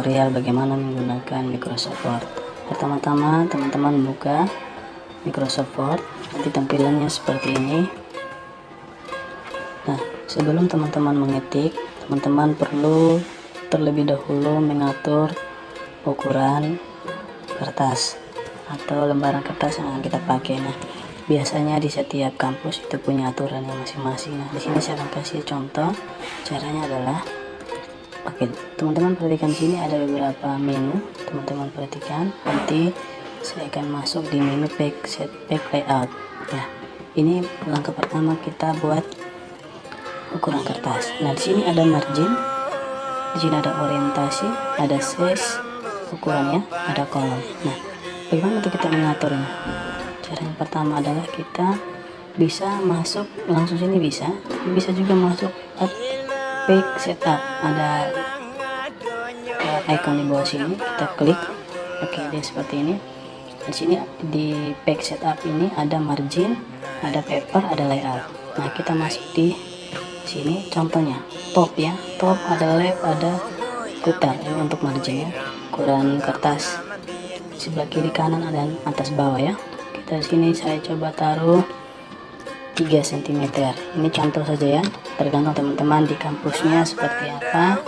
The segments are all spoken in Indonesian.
tutorial bagaimana menggunakan Microsoft Word. Pertama-tama teman-teman buka Microsoft Word, nanti tampilannya seperti ini. Nah, sebelum teman-teman mengetik, teman-teman perlu terlebih dahulu mengatur ukuran kertas atau lembaran kertas yang akan kita pakai. Nah, biasanya di setiap kampus itu punya aturannya masing-masing. Nah, di sini saya akan kasih contoh. Caranya adalah, oke, teman-teman perhatikan sini ada beberapa menu. Teman-teman perhatikan, nanti saya akan masuk di menu page layout. Ya, ini langkah pertama kita buat ukuran kertas. Nah, di sini ada margin, di sini ada orientasi, ada size ukurannya, ada kolom. Nah, bagaimana untuk kita mengaturnya? Cara yang pertama adalah kita bisa masuk langsung sini, bisa juga masuk page setup, ada icon di bawah sini, kita klik. Oke, dia seperti ini. Di sini di page setup ini ada margin, ada paper, ada layout. Nah, kita masuk di sini, contohnya top ya, top, ada left, ada footer. Ini untuk marginnya, ukuran kertas sebelah kiri kanan, ada atas bawah ya. Kita sini saya coba taruh 3 cm. Ini contoh saja ya, tergantung teman-teman di kampusnya seperti apa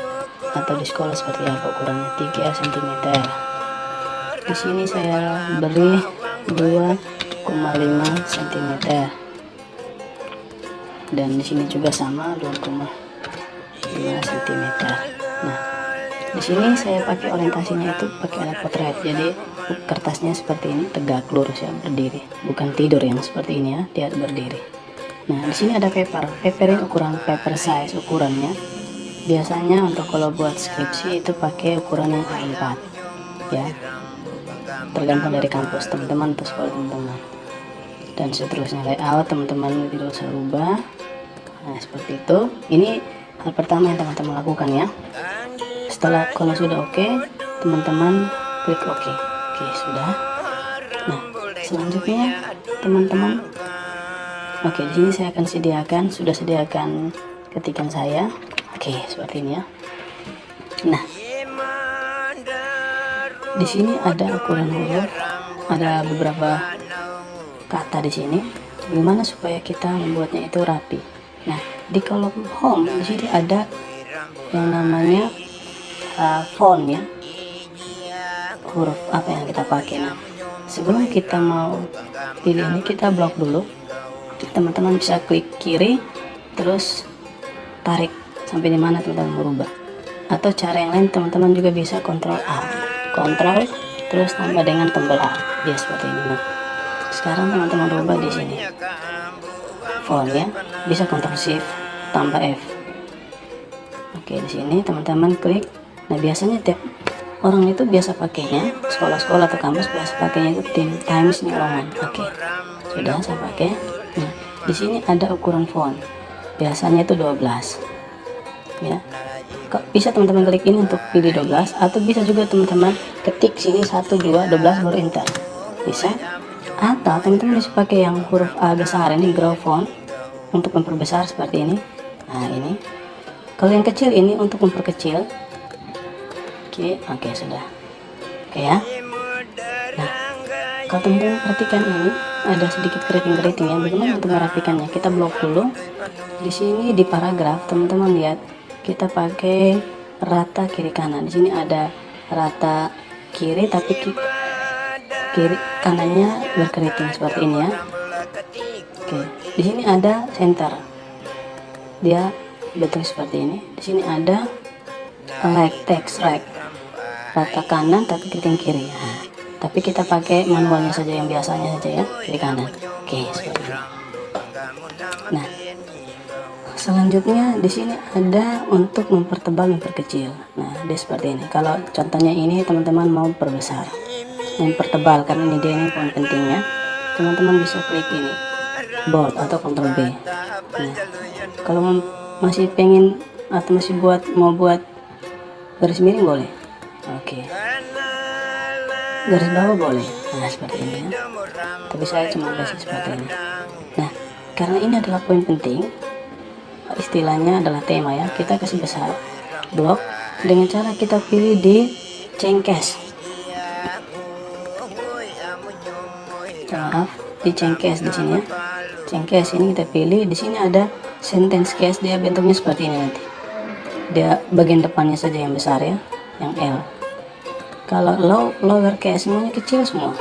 atau di sekolah seperti apa ukurannya. 3 cm. Di sini saya beri 2,5 cm. Dan di sini juga sama 2,5 cm. Nah, di sini saya pakai orientasinya itu pakai alat potret. Jadi kertasnya seperti ini, tegak lurus ya, berdiri, bukan tidur yang seperti ini ya, dia berdiri. Nah, di sini ada paper. Paper ini ukuran paper size ukurannya. Biasanya untuk kalau buat skripsi itu pakai ukuran yang A4 ya. Tergantung dari kampus teman-teman atau sekolah teman-teman. Dan seterusnya layout teman-teman tidak usah rubah. Nah, seperti itu. Ini hal pertama yang teman-teman lakukan ya. Setelah kalau sudah oke, teman-teman klik oke. Oke, sudah. Nah, selanjutnya teman-teman, oke, di sini saya akan sudah sediakan ketikan saya. Oke, seperti ini ya. Nah, di sini ada ukuran huruf, ada beberapa kata di sini. Bagaimana supaya kita membuatnya itu rapi? Nah, di kolom home di sini ada yang namanya font ya, huruf apa yang kita pakai. Nah, sebelum kita mau pilih ini, kita blok dulu. Teman-teman bisa klik kiri, terus tarik sampai di mana teman-teman merubah. Atau cara yang lain teman-teman juga bisa Ctrl A, Ctrl terus tambah dengan tombol A, dia seperti ini. Nah, sekarang teman-teman rubah di sini font ya, bisa Ctrl Shift tambah F. Oke, di sini teman-teman klik. Nah, biasanya tiap orang itu biasa pakainya, sekolah-sekolah atau kampus biasa pakainya itu Times New Roman. Oke, sudah saya pakai. Nah, di sini ada ukuran font, biasanya itu 12 ya. Bisa teman-teman klik ini untuk pilih 12, atau bisa juga teman-teman ketik sini 1, 2, 12 baru enter, bisa. Atau teman-teman bisa pakai yang huruf A besar ini, grow font, untuk memperbesar seperti ini. Nah, ini kalau yang kecil ini untuk memperkecil. Oke, sudah. Oke ya. Nah, kalau teman-teman perhatikan ini ada sedikit keriting-keriting ya. Bagaimana untuk merapikannya? Kita blok dulu. Di sini di paragraf teman-teman lihat, kita pakai rata kiri kanan. Di sini ada rata kiri tapi kiri kanannya berkeriting seperti ini ya. Oke, di sini ada center. Dia betul seperti ini. Di sini ada right, text right, rata kanan tapi keriting kiri. Nah, tapi kita pakai manualnya saja, yang biasanya saja ya, kiri kanan. Oke, seperti ini. Nah, selanjutnya di sini ada untuk mempertebal, memperkecil. Nah, dia seperti ini. Kalau contohnya ini teman-teman mau perbesar, mempertebal, karena ini dia ini poin pentingnya. Teman-teman bisa klik ini bold atau Ctrl B. Nah, kalau masih pengen atau masih mau buat garis miring boleh. Oke, garis bawah boleh. Nah, seperti ini ya. Tapi saya cuma kasih seperti ini. Nah, karena ini adalah poin penting, istilahnya adalah tema ya, kita kasih besar blok dengan cara kita pilih di cengkes. Maaf, di cengkes di sini ya. Cengkes ini kita pilih. Di sini ada sentence case, dia bentuknya seperti ini nanti. Dia bagian depannya saja yang besar ya, yang L. Kalau lower case semuanya kecil semua,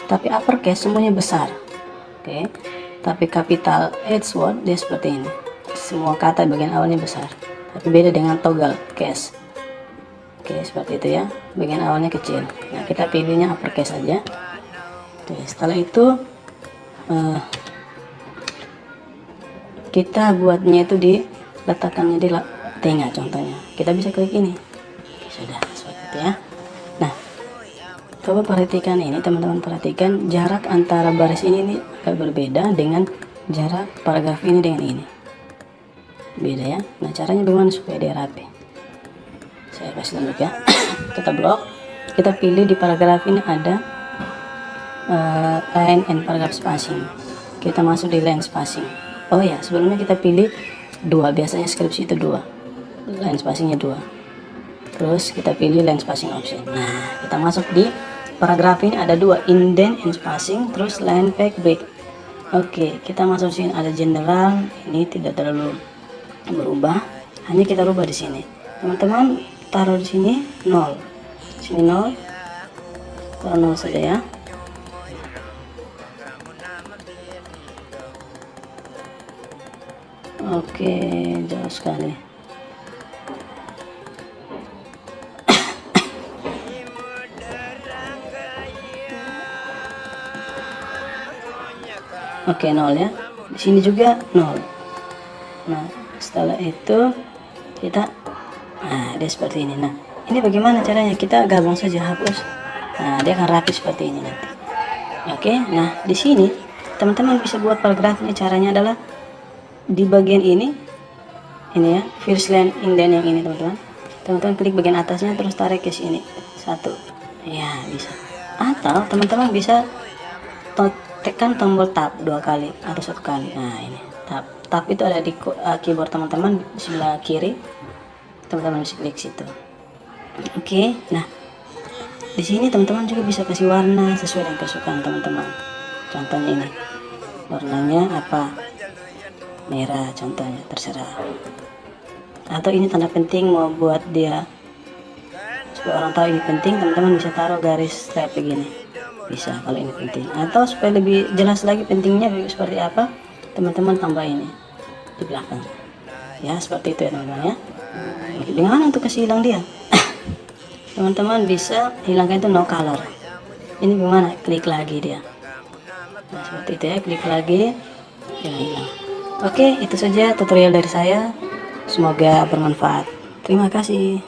tapi upper case semuanya besar. Oke. Tapi capital H word dia seperti ini. Semua kata bagian awalnya besar. Tapi beda dengan toggle case. Oke, seperti itu ya. Bagian awalnya kecil. Nah, kita pilihnya upper case saja. Oke, setelah itu kita buatnya itu diletakkannya di tengah contohnya. Kita bisa klik ini. Sudah seperti itu ya. Nah, coba perhatikan ini teman-teman, perhatikan jarak antara baris ini agak berbeda dengan jarak paragraf ini dengan ini. Beda ya. Nah, caranya bagaimana supaya dia rapi? Saya kasih dulu ya. Kita blok. Kita pilih di paragraf ini ada line and paragraph spacing. Kita masuk di line spacing. Oh ya, sebelumnya kita pilih 2. Biasanya skripsi itu 2. Line spacingnya 2. Terus kita pilih line spacing option. Nah, kita masuk di paragraf ini ada 2, indent and spacing, terus line peg break. Oke, kita masuk sini ada general, ini tidak terlalu berubah, hanya kita rubah di sini. Teman-teman taruh di sini 0. Sini 0. Taruh 0 saja ya. Oke, jauh sekali. Oke, 0 ya. Di sini juga 0. Nah, setelah itu kita dia seperti ini. Nah, ini bagaimana caranya? Kita gabung saja, hapus. Nah, dia akan rapi seperti ini nanti. Oke, nah di sini teman-teman bisa buat paragraf ini. Caranya adalah di bagian ini ya, first line indent yang ini teman-teman. Teman-teman klik bagian atasnya terus tarik ke sini 1. Ya, bisa. Atau teman-teman bisa tekan tombol tab 2 kali atau 1 kali. Nah, ini tab itu ada di keyboard teman-teman di sebelah kiri. Teman-teman bisa klik situ. Oke, nah di sini teman-teman juga bisa kasih warna sesuai dengan kesukaan teman-teman. Contohnya ini, warnanya apa? Merah contohnya, terserah. Atau ini tanda penting, mau buat dia supaya orang tahu ini penting, teman-teman bisa taruh garis strip begini. Bisa kalau ini penting. Atau supaya lebih jelas lagi pentingnya seperti apa, teman-teman tambah ini di belakang. Ya, seperti itu ya teman-teman ya. Dengan untuk kasih hilang dia. Teman-teman bisa hilangkan itu no color. Ini gimana? Klik lagi dia. Nah, seperti itu ya, klik lagi dia hilang. Oke, itu saja tutorial dari saya. Semoga bermanfaat. Terima kasih.